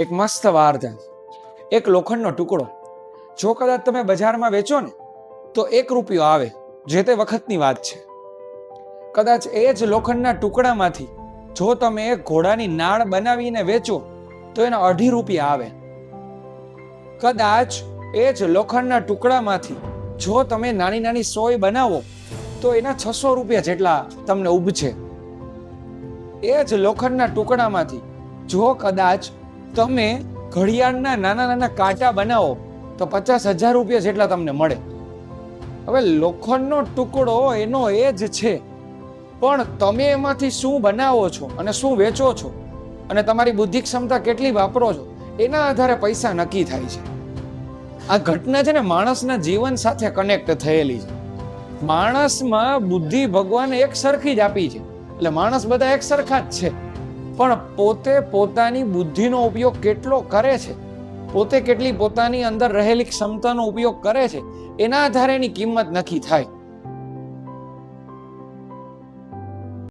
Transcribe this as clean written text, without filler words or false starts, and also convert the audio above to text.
એક મસ્ત વાર્તા. એક લોખંડનો ટુકડો જો કદાચ તમે બજારમાં વેચો ને તો 1 રૂપિયો આવે. જે તે વખતની વાત છે. કદાચ એ જ લોખંડના ટુકડામાંથી જો તમે એક ઘોડાની નાળ બનાવીને વેચો તો એના 2.5 રૂપિયા આવે. કદાચ એ જ લોખંડના ટુકડામાંથી જો તમે નાની નાની સોય બનાવો તો એના 600 રૂપિયા જેટલા તમને ઉપજે. એ જ લોખંડના ટુકડામાંથી જો કદાચ તમે ઘડિયાળના નાના નાના કાંટા બનાવો તો 50,000 રૂપિયા જેટલા તમને મળે. હવે લોખંડનો ટુકડો એનો એ જ છે, પણ તમે એમાંથી શું બનાવો છો અને શું વેચો છો અને તમારી બુદ્ધિ ક્ષમતા કેટલી વાપરો છો એના આધારે પૈસા નક્કી થાય છે. આ ઘટના છે ને માણસના જીવન સાથે કનેક્ટ થયેલી છે. માણસમાં બુદ્ધિ ભગવાને એક સરખી જ આપી છે, એટલે માણસ બધા એક સરખા જ છે, પણ પોતે પોતાની બુદ્ધિનો ઉપયોગ કેટલો કરે છે, પોતે કેટલી પોતાની અંદર રહેલી ક્ષમતાનો ઉપયોગ કરે છે એના આધારે એની કિંમત નક્કી થાય.